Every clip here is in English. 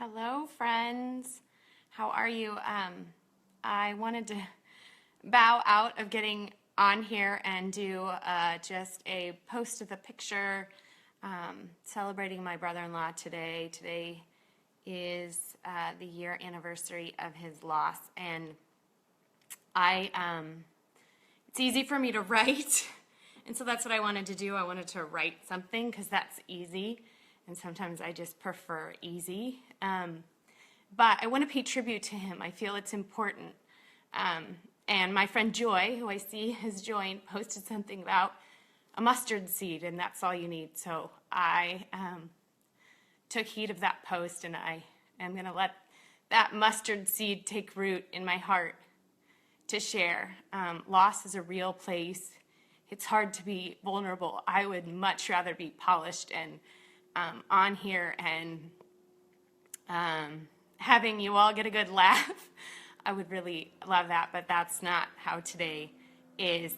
Hello, friends. How are you? I wanted to bow out of getting on here and do just a post of a picture celebrating my brother-in-law today. Today is the year anniversary of his loss, and it's easy for me to write, and so that's what I wanted to do. I wanted to write something because that's easy. And sometimes I just prefer easy. But I want to pay tribute to him. I feel it's important. And my friend Joy, who I see has joined, posted something about a mustard seed, and that's all you need. So I took heed of that post, and I am going to let that mustard seed take root in my heart to share. Loss is a real place. It's hard to be vulnerable. I would much rather be polished and on here and having you all get a good laugh. I would really love that, but that's not how today is.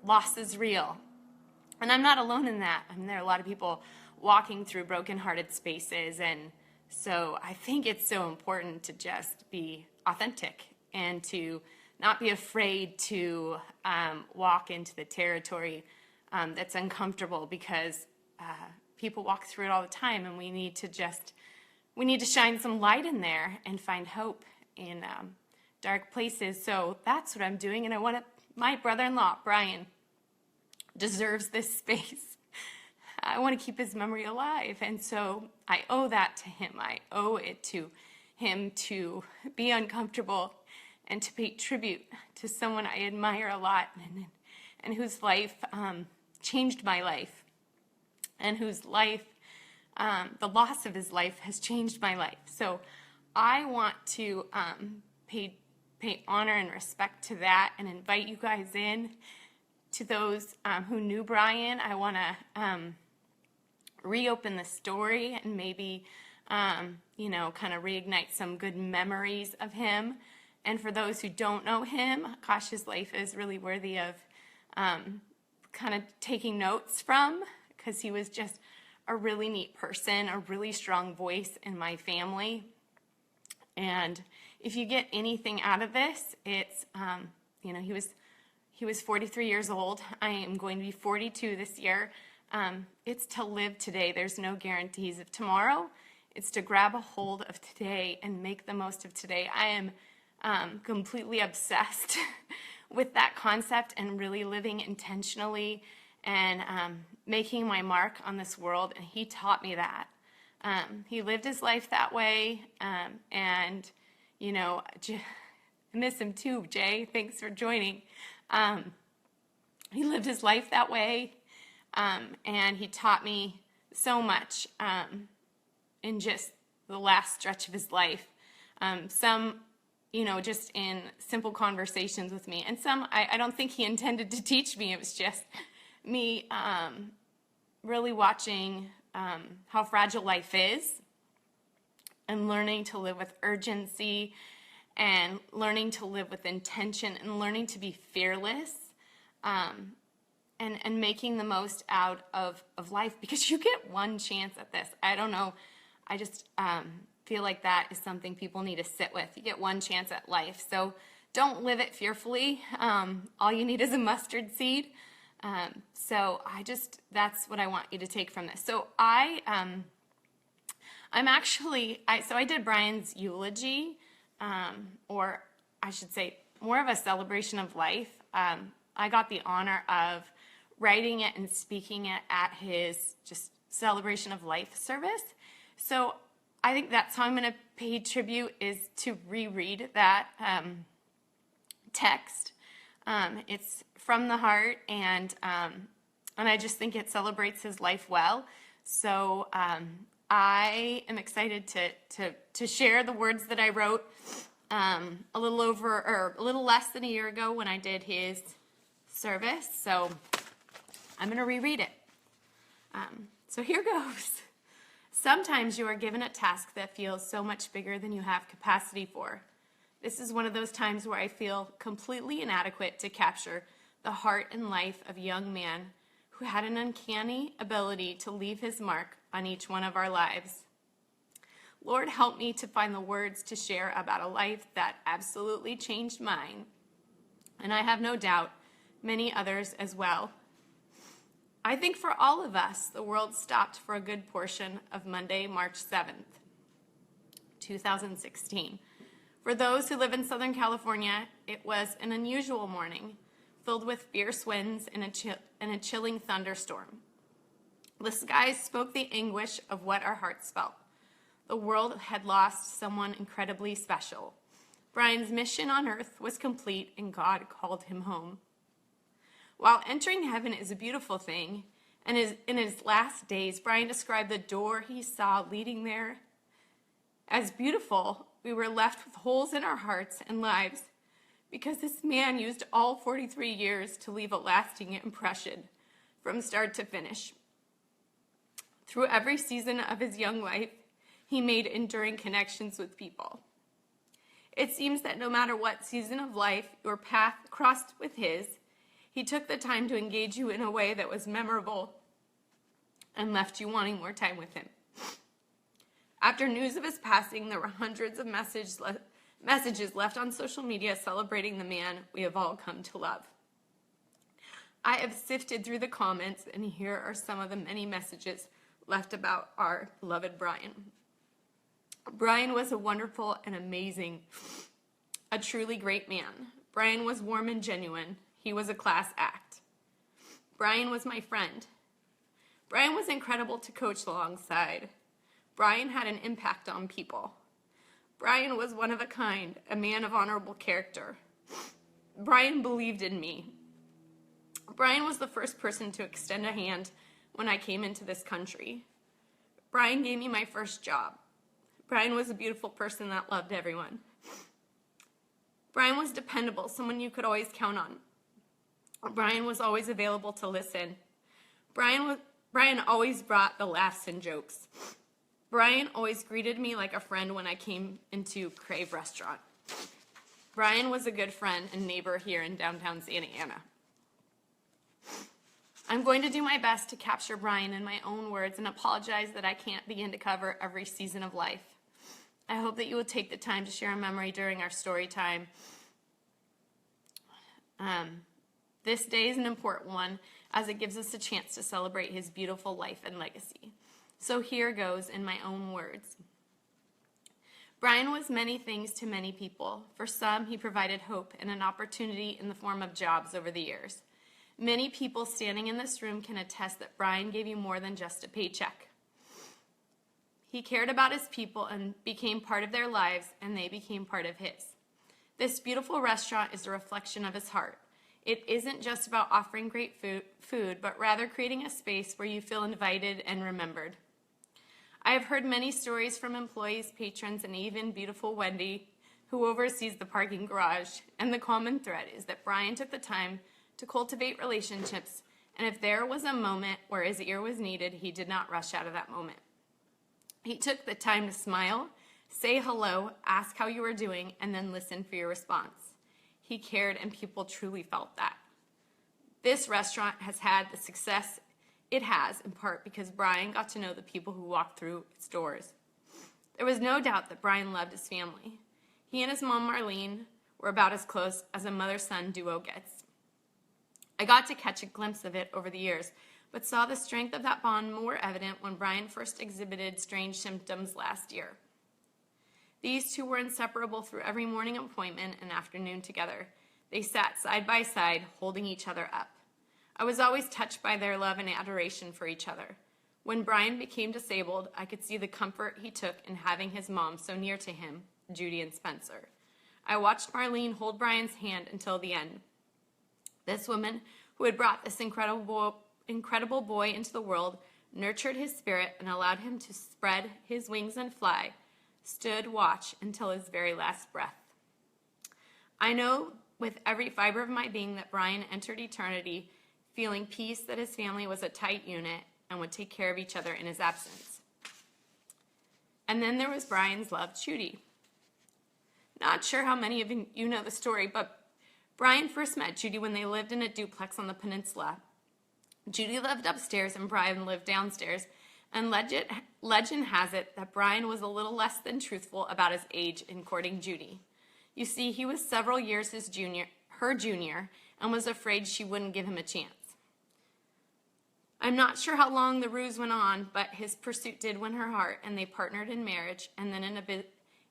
Loss is real. And I'm not alone in that. I mean, there are a lot of people walking through brokenhearted spaces, and so I think it's so important to just be authentic and to not be afraid to walk into the territory that's uncomfortable, because people walk through it all the time, and we need to shine some light in there and find hope in dark places. So that's what I'm doing, and my brother-in-law, Brian, deserves this space. I want to keep his memory alive, and so I owe that to him. I owe it to him to be uncomfortable and to pay tribute to someone I admire a lot and whose life changed my life. And whose life, the loss of his life has changed my life. So I want to pay honor and respect to that and invite you guys in. To those who knew Brian, I want to reopen the story and maybe, kind of reignite some good memories of him. And for those who don't know him, gosh, his life is really worthy of kind of taking notes from, because he was just a really neat person, a really strong voice in my family. And if you get anything out of this, it's, he was 43 years old. I am going to be 42 this year. It's to live today. There's no guarantees of tomorrow. It's to grab a hold of today and make the most of today. I am completely obsessed with that concept and really living intentionally and making my mark on this world, and he taught me that. He lived his life that way, and, I miss him too, Jay. Thanks for joining. He lived his life that way, and he taught me so much in just the last stretch of his life. Some, just in simple conversations with me, and some I don't think he intended to teach me. It was just me really watching how fragile life is and learning to live with urgency and learning to live with intention and learning to be fearless and making the most out of life, because you get one chance at this. I don't know. I just feel like that is something people need to sit with. You get one chance at life. So don't live it fearfully. All you need is a mustard seed. That's what I want you to take from this. So I did Brian's eulogy, or I should say more of a celebration of life. I got the honor of writing it and speaking it at his just celebration of life service. So I think that's how I'm going to pay tribute, is to reread that text. It's from the heart, and I just think it celebrates his life well. So I am excited to share the words that I wrote a little less than a year ago when I did his service. So I'm going to reread it. So here goes. Sometimes you are given a task that feels so much bigger than you have capacity for. This is one of those times where I feel completely inadequate to capture the heart and life of a young man who had an uncanny ability to leave his mark on each one of our lives. Lord, help me to find the words to share about a life that absolutely changed mine, and I have no doubt many others as well. I think for all of us, the world stopped for a good portion of Monday, March 7th, 2016. For those who live in Southern California, it was an unusual morning, filled with fierce winds and a chilling thunderstorm. The skies spoke the anguish of what our hearts felt. The world had lost someone incredibly special. Brian's mission on earth was complete, and God called him home. While entering heaven is a beautiful thing, and in his last days, Brian described the door he saw leading there as beautiful. We were left with holes in our hearts and lives because this man used all 43 years to leave a lasting impression from start to finish. Through every season of his young life, he made enduring connections with people. It seems that no matter what season of life your path crossed with his, he took the time to engage you in a way that was memorable and left you wanting more time with him. After news of his passing, there were hundreds of messages left on social media celebrating the man we have all come to love. I have sifted through the comments, and here are some of the many messages left about our beloved Brian. Brian was a wonderful and amazing, a truly great man. Brian was warm and genuine. He was a class act. Brian was my friend. Brian was incredible to coach alongside. Brian had an impact on people. Brian was one of a kind, a man of honorable character. Brian believed in me. Brian was the first person to extend a hand when I came into this country. Brian gave me my first job. Brian was a beautiful person that loved everyone. Brian was dependable, someone you could always count on. Brian was always available to listen. Brian always brought the laughs and jokes. Brian always greeted me like a friend when I came into Crave Restaurant. Brian was a good friend and neighbor here in downtown Santa Ana. I'm going to do my best to capture Brian in my own words and apologize that I can't begin to cover every season of life. I hope that you will take the time to share a memory during our story time. This day is an important one as it gives us a chance to celebrate his beautiful life and legacy. So here goes in my own words. Brian was many things to many people. For some, he provided hope and an opportunity in the form of jobs over the years. Many people standing in this room can attest that Brian gave you more than just a paycheck. He cared about his people and became part of their lives, and they became part of his. This beautiful restaurant is a reflection of his heart. It isn't just about offering great food, but rather creating a space where you feel invited and remembered. I have heard many stories from employees, patrons, and even beautiful Wendy, who oversees the parking garage, and the common thread is that Brian took the time to cultivate relationships, and if there was a moment where his ear was needed, he did not rush out of that moment. He took the time to smile, say hello, ask how you were doing, and then listen for your response. He cared, and people truly felt that. This restaurant has had the success it has in part because Brian got to know the people who walked through its doors. There was no doubt that Brian loved his family. He and his mom, Marlene, were about as close as a mother-son duo gets. I got to catch a glimpse of it over the years, but saw the strength of that bond more evident when Brian first exhibited strange symptoms last year. These two were inseparable through every morning appointment and afternoon together. They sat side by side, holding each other up. I was always touched by their love and adoration for each other. When Brian became disabled, I could see the comfort he took in having his mom so near to him, Judy and Spencer. I watched Marlene hold Brian's hand until the end. This woman, who had brought this incredible boy into the world, nurtured his spirit and allowed him to spread his wings and fly, stood watch until his very last breath. I know with every fiber of my being that Brian entered eternity feeling peace that his family was a tight unit and would take care of each other in his absence. And then there was Brian's love, Judy. Not sure how many of you know the story, but Brian first met Judy when they lived in a duplex on the peninsula. Judy lived upstairs and Brian lived downstairs, And legend has it that Brian was a little less than truthful about his age in courting Judy. You see, he was several years her junior, and was afraid she wouldn't give him a chance. I'm not sure how long the ruse went on, but his pursuit did win her heart, and they partnered in marriage and then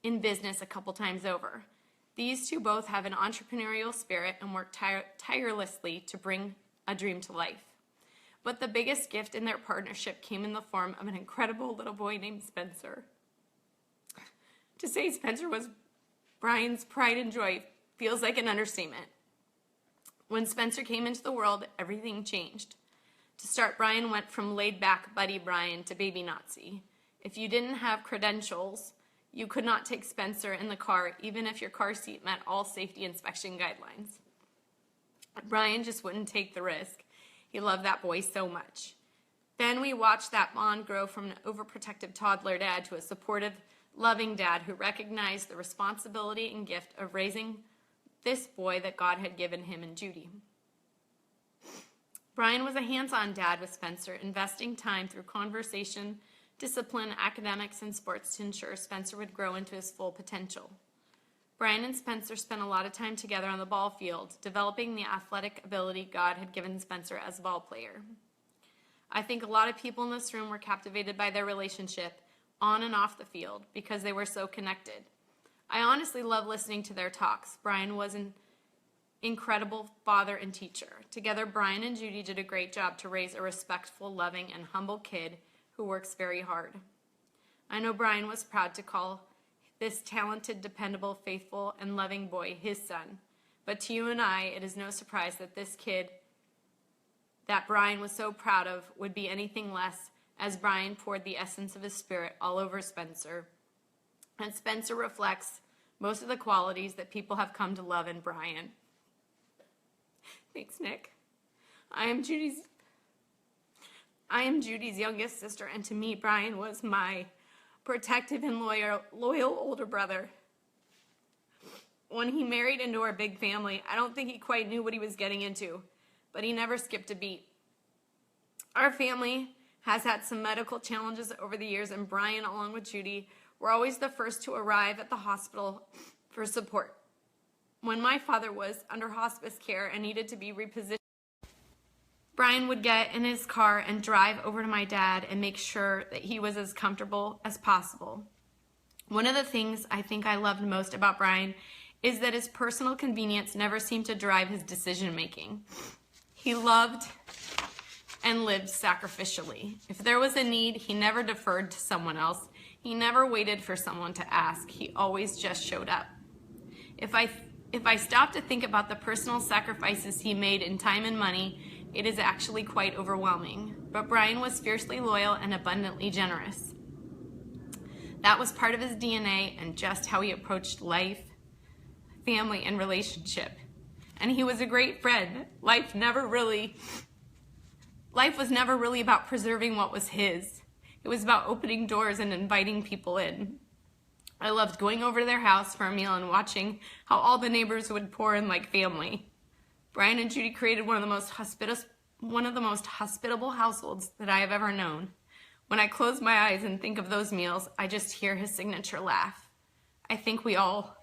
in business a couple times over. These two both have an entrepreneurial spirit and work tirelessly to bring a dream to life. But the biggest gift in their partnership came in the form of an incredible little boy named Spencer. To say Spencer was Brian's pride and joy feels like an understatement. When Spencer came into the world, everything changed. To start, Brian went from laid-back buddy Brian to baby Nazi. If you didn't have credentials, you could not take Spencer in the car, even if your car seat met all safety inspection guidelines. Brian just wouldn't take the risk. He loved that boy so much. Then we watched that bond grow from an overprotective toddler dad to a supportive, loving dad who recognized the responsibility and gift of raising this boy that God had given him and Judy. Brian was a hands-on dad with Spencer, investing time through conversation, discipline, academics, and sports to ensure Spencer would grow into his full potential. Brian and Spencer spent a lot of time together on the ball field, developing the athletic ability God had given Spencer as a ball player. I think a lot of people in this room were captivated by their relationship on and off the field because they were so connected. I honestly love listening to their talks. Brian was an incredible father and teacher. Together, Brian and Judy did a great job to raise a respectful, loving, and humble kid who works very hard. I know Brian was proud to call this talented, dependable, faithful, and loving boy his son. But to you and I, it is no surprise that this kid that Brian was so proud of would be anything less, as Brian poured the essence of his spirit all over Spencer. And Spencer reflects most of the qualities that people have come to love in Brian. Thanks, Nick. I am Judy's youngest sister, and to me, Brian was my protective and loyal older brother. When he married into our big family, I don't think he quite knew what he was getting into, but he never skipped a beat. Our family has had some medical challenges over the years, and Brian, along with Judy, were always the first to arrive at the hospital for support. When my father was under hospice care and needed to be repositioned, Brian would get in his car and drive over to my dad and make sure that he was as comfortable as possible. One of the things I think I loved most about Brian is that his personal convenience never seemed to drive his decision making. He loved and lived sacrificially. If there was a need, he never deferred to someone else. He never waited for someone to ask. He always just showed up. If I stop to think about the personal sacrifices he made in time and money, it is actually quite overwhelming. But Brian was fiercely loyal and abundantly generous. That was part of his DNA and just how he approached life, family, and relationship. And he was a great friend. Life was never really about preserving what was his. It was about opening doors and inviting people in. I loved going over to their house for a meal and watching how all the neighbors would pour in like family. Brian and Judy created one of the most hospitable households that I have ever known. When I close my eyes and think of those meals, I just hear his signature laugh. I think we all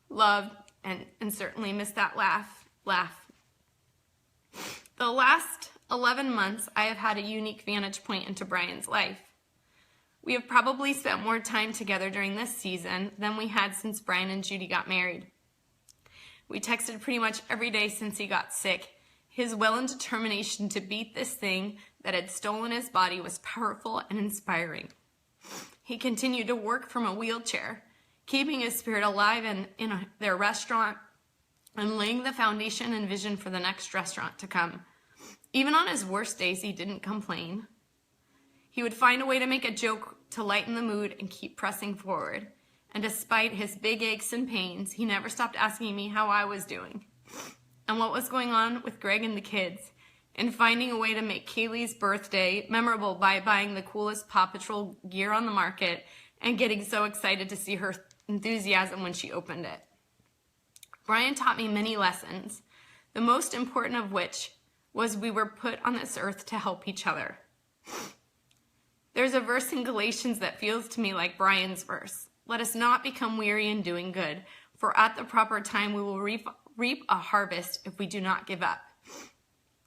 loved and certainly miss that laugh. The last 11 months, I have had a unique vantage point into Brian's life. We have probably spent more time together during this season than we had since Brian and Judy got married. We texted pretty much every day since he got sick. His will and determination to beat this thing that had stolen his body was powerful and inspiring. He continued to work from a wheelchair, keeping his spirit alive in their restaurant and laying the foundation and vision for the next restaurant to come. Even on his worst days, he didn't complain. He would find a way to make a joke to lighten the mood and keep pressing forward. And despite his big aches and pains, he never stopped asking me how I was doing and what was going on with Greg and the kids, and finding a way to make Kaylee's birthday memorable by buying the coolest Paw Patrol gear on the market and getting so excited to see her enthusiasm when she opened it. Brian taught me many lessons, the most important of which was we were put on this earth to help each other. There's a verse in Galatians that feels to me like Brian's verse. Let us not become weary in doing good, for at the proper time we will reap a harvest if we do not give up.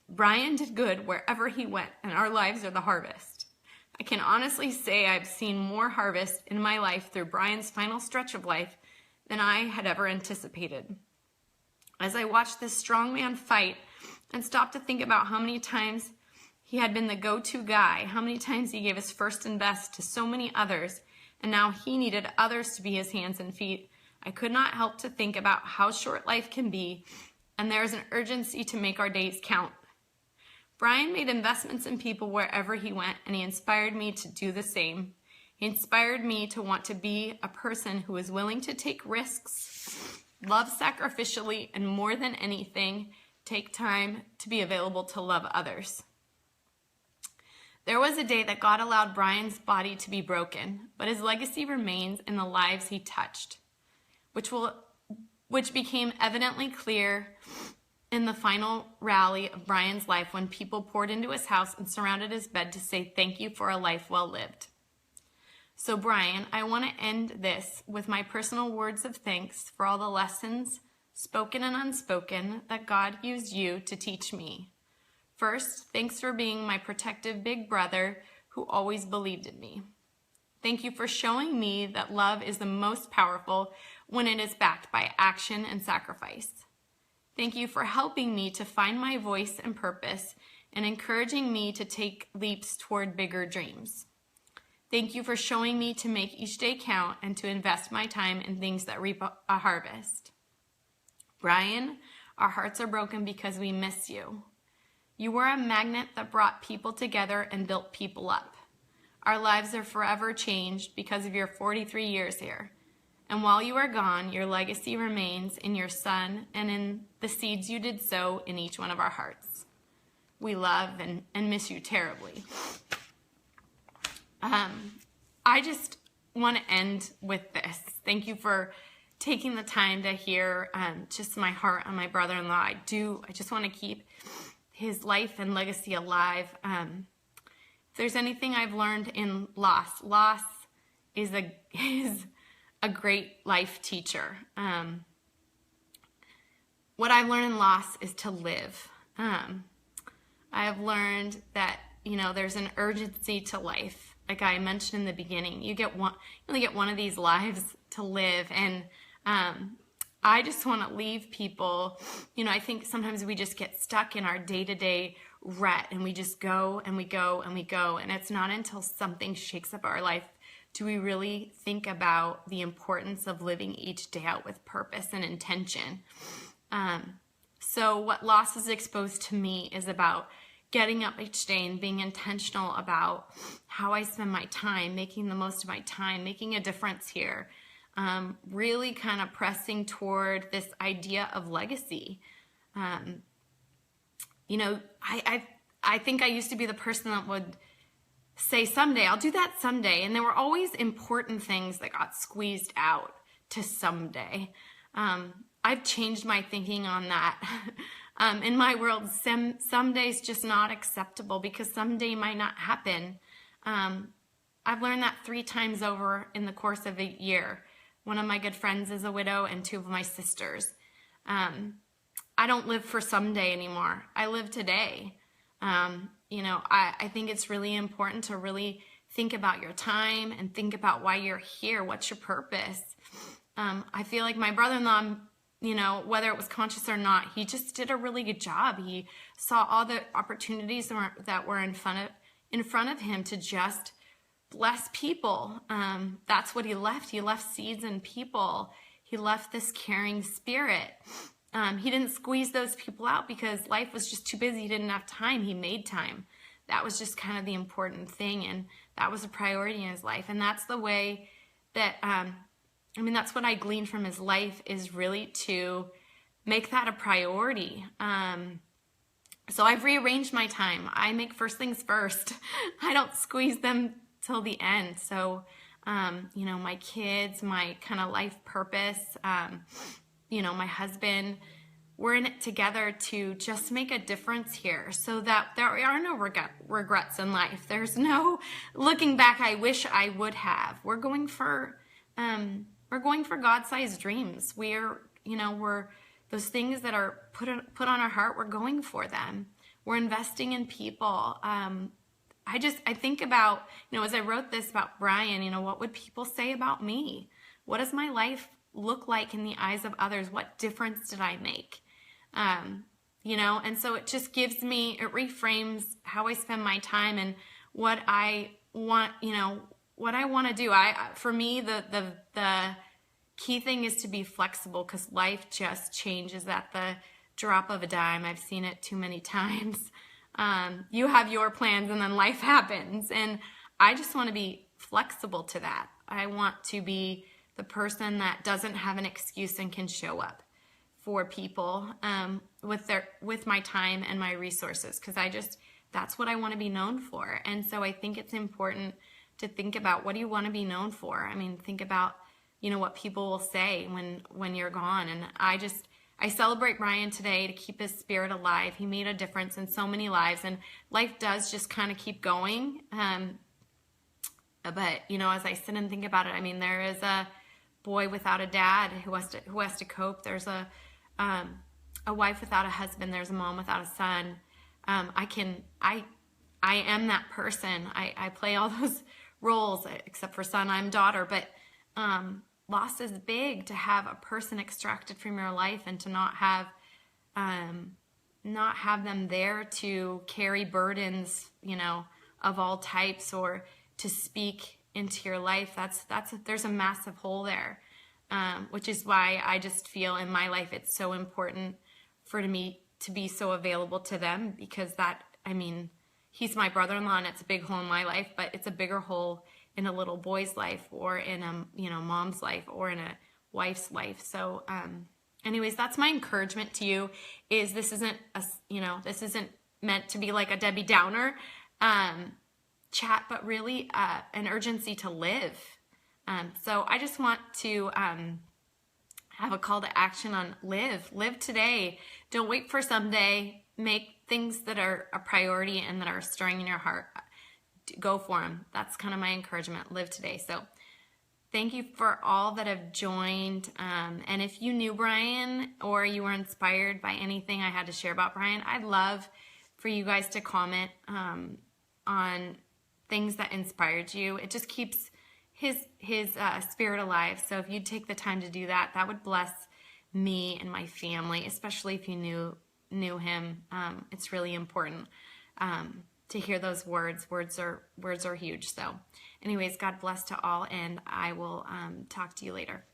Brian did good wherever he went, and our lives are the harvest. I can honestly say I've seen more harvest in my life through Brian's final stretch of life than I had ever anticipated. As I watched this strong man fight and stopped to think about how many times he had been the go-to guy, how many times he gave his first and best to so many others, and now he needed others to be his hands and feet, I could not help to think about how short life can be, and there is an urgency to make our days count. Brian made investments in people wherever he went, and he inspired me to do the same. He inspired me to want to be a person who is willing to take risks, love sacrificially, and more than anything, take time to be available to love others. There was a day that God allowed Brian's body to be broken, but his legacy remains in the lives he touched, which became evidently clear in the final rally of Brian's life when people poured into his house and surrounded his bed to say thank you for a life well lived. So Brian, I want to end this with my personal words of thanks for all the lessons, spoken and unspoken, that God used you to teach me. First, thanks for being my protective big brother who always believed in me. Thank you for showing me that love is the most powerful when it is backed by action and sacrifice. Thank you for helping me to find my voice and purpose and encouraging me to take leaps toward bigger dreams. Thank you for showing me to make each day count and to invest my time in things that reap a harvest. Brian, our hearts are broken because we miss you. You were a magnet that brought people together and built people up. Our lives are forever changed because of your 43 years here. And while you are gone, your legacy remains in your son and in the seeds you did sow in each one of our hearts. We love and miss you terribly. I just want to end with this. Thank you for taking the time to hear just my heart on my brother-in-law. I just want to keep his life and legacy alive. If there's anything I've learned in loss is a great life teacher. What I've learned in loss is to live. I have learned that, there's an urgency to life. Like I mentioned in the beginning, you only get one of these lives to live. And I just want to leave people, I think sometimes we just get stuck in our day-to-day rut and we just go and we go and we go. And it's not until something shakes up our life do we really think about the importance of living each day out with purpose and intention. So what loss has exposed to me is about getting up each day and being intentional about how I spend my time, making the most of my time, making a difference here. Really kind of pressing toward this idea of legacy. I think I used to be the person that would say someday, I'll do that someday. And there were always important things that got squeezed out to someday. I've changed my thinking on that. In my world, someday's just not acceptable because someday might not happen. I've learned that 3 times over in the course of a year. One of my good friends is a widow and 2 of my sisters. I don't live for someday anymore. I live today. I think it's really important to really think about your time and think about why you're here. What's your purpose? I feel like my brother-in-law, whether it was conscious or not, he just did a really good job. He saw all the opportunities that were in front of him to just bless people. That's what he left. He left seeds in people. He left this caring spirit. He didn't squeeze those people out because life was just too busy. He didn't have time. He made time. That was just kind of the important thing. And that was a priority in his life. And that's the way that, that's what I gleaned from his life, is really to make that a priority. So I've rearranged my time. I make first things first. I don't squeeze them till the end. So, my kids, my kind of life purpose, my husband, we're in it together to just make a difference here so that there are no regrets in life. There's no looking back, I wish I would have. We're going for God-sized dreams. We're those things that are put on our heart, we're going for them. We're investing in people. I think about, as I wrote this about Brian, what would people say about me? What does my life look like in the eyes of others? What difference did I make? And so it just it reframes how I spend my time and what I want, what I want to do. For me, the key thing is to be flexible, because life just changes at the drop of a dime. I've seen it too many times. You have your plans and then life happens. And I just want to be flexible to that. I want to be the person that doesn't have an excuse and can show up for people with my time and my resources, because that's what I want to be known for. And so I think it's important to think about, what do you want to be known for? I mean, think about, what people will say when you're gone. And I celebrate Brian today to keep his spirit alive. He made a difference in so many lives, and life does just kind of keep going. But as I sit and think about it, I mean, there is a boy without a dad who has to cope. There's a wife without a husband. There's a mom without a son. I am that person. I play all those roles, except for son, I'm daughter. But loss is big, to have a person extracted from your life and to not have them there to carry burdens, of all types, or to speak into your life. There's a massive hole there, which is why I just feel in my life it's so important for me to be so available to them, because he's my brother-in-law, and it's a big hole in my life, but it's a bigger hole in a little boy's life, or in a mom's life, or in a wife's life. So anyways, that's my encouragement to you, is this isn't meant to be like a Debbie Downer chat, but really an urgency to live. So I just want to have a call to action on live today. Don't wait for someday. Make things that are a priority and that are stirring in your heart. Go for them. That's kind of my encouragement. Live today. So thank you for all that have joined. And if you knew Brian, or you were inspired by anything I had to share about Brian, I'd love for you guys to comment on things that inspired you. It just keeps his spirit alive. So if you'd take the time to do that, that would bless me and my family, especially if you knew him. It's really important to hear those words. Words are huge. So anyways, God bless to all, and I will talk to you later.